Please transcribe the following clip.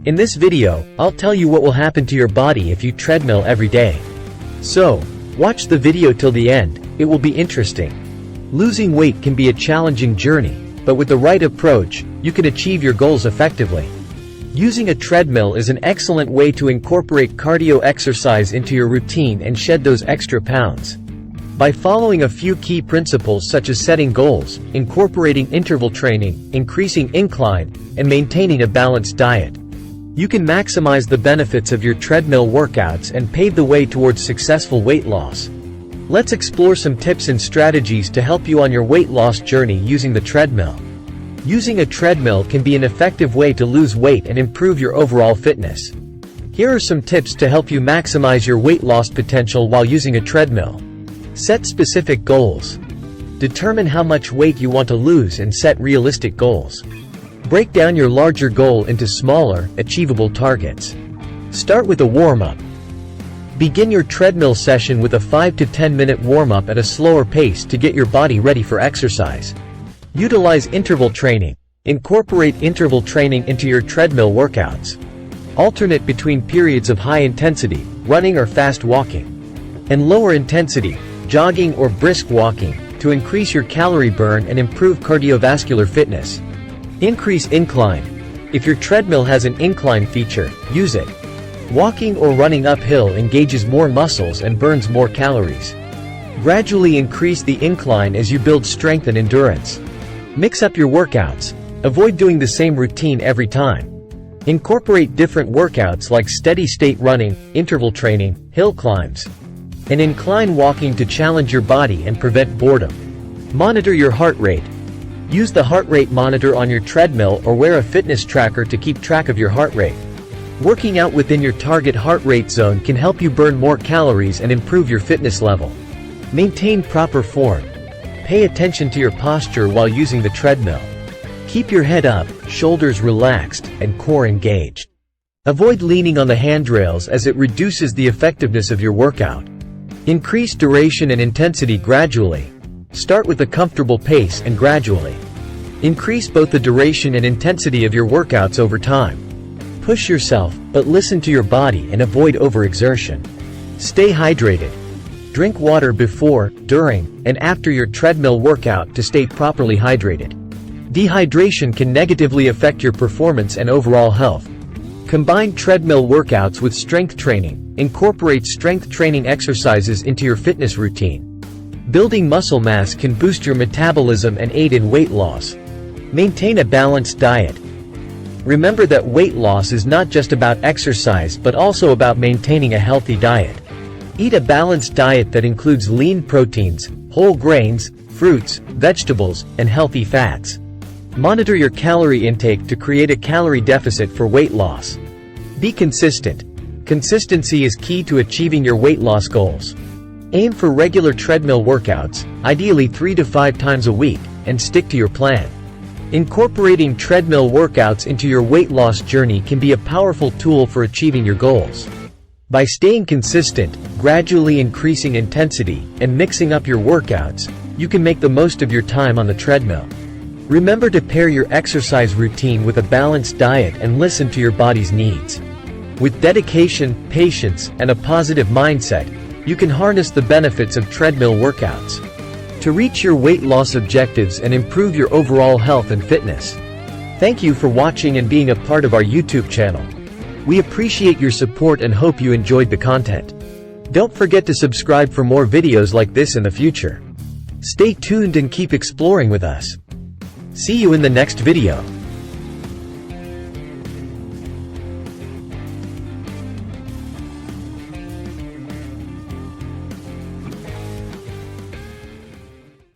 In this video, I'll tell you what will happen to your body if you treadmill every day. So, watch the video till the end, it will be interesting. Losing weight can be a challenging journey, but with the right approach, you can achieve your goals effectively. Using a treadmill is an excellent way to incorporate cardio exercise into your routine and shed those extra pounds. By following a few key principles such as setting goals, incorporating interval training, increasing incline, and maintaining a balanced diet, you can maximize the benefits of your treadmill workouts and pave the way towards successful weight loss. Let's explore some tips and strategies to help you on your weight loss journey using the treadmill. Using a treadmill can be an effective way to lose weight and improve your overall fitness. Here are some tips to help you maximize your weight loss potential while using a treadmill. Set specific goals. Determine how much weight you want to lose and set realistic goals. Break down your larger goal into smaller, achievable targets. Start with a warm-up. Begin your treadmill session with a 5 to 10 minute warm-up at a slower pace to get your body ready for exercise. Utilize interval training. Incorporate interval training into your treadmill workouts. Alternate between periods of high intensity, running or fast walking, and lower intensity, jogging or brisk walking, to increase your calorie burn and improve cardiovascular fitness. Increase incline. If your treadmill has an incline feature, use it. Walking or running uphill engages more muscles and burns more calories. Gradually increase the incline as you build strength and endurance. Mix up your workouts. Avoid doing the same routine every time. Incorporate different workouts like steady-state running, interval training, hill climbs, and incline walking to challenge your body and prevent boredom. Monitor your heart rate. Use the heart rate monitor on your treadmill or wear a fitness tracker to keep track of your heart rate. Working out within your target heart rate zone can help you burn more calories and improve your fitness level. Maintain proper form. Pay attention to your posture while using the treadmill. Keep your head up, shoulders relaxed, and core engaged. Avoid leaning on the handrails as it reduces the effectiveness of your workout. Increase duration and intensity gradually. Start with a comfortable pace and gradually increase both the duration and intensity of your workouts over time. Push yourself, but listen to your body and avoid overexertion. Stay hydrated. Drink water before, during, and after your treadmill workout to stay properly hydrated. Dehydration can negatively affect your performance and overall health. Combine treadmill workouts with strength training. Incorporate strength training exercises into your fitness routine. Building muscle mass can boost your metabolism and aid in weight loss. Maintain a balanced diet. Remember that weight loss is not just about exercise but also about maintaining a healthy diet. Eat a balanced diet that includes lean proteins, whole grains, fruits, vegetables, and healthy fats. Monitor your calorie intake to create a calorie deficit for weight loss. Be consistent. Consistency is key to achieving your weight loss goals. Aim for regular treadmill workouts, ideally 3 to 5 times a week, and stick to your plan. Incorporating treadmill workouts into your weight loss journey can be a powerful tool for achieving your goals. By staying consistent, gradually increasing intensity, and mixing up your workouts, you can make the most of your time on the treadmill. Remember to pair your exercise routine with a balanced diet and listen to your body's needs. With dedication, patience, and a positive mindset, you can harness the benefits of treadmill workouts to reach your weight loss objectives and improve your overall health and fitness. Thank you for watching and being a part of our YouTube channel. We appreciate your support and hope you enjoyed the content. Don't forget to subscribe for more videos like this in the future. Stay tuned and keep exploring with us. See you in the next video.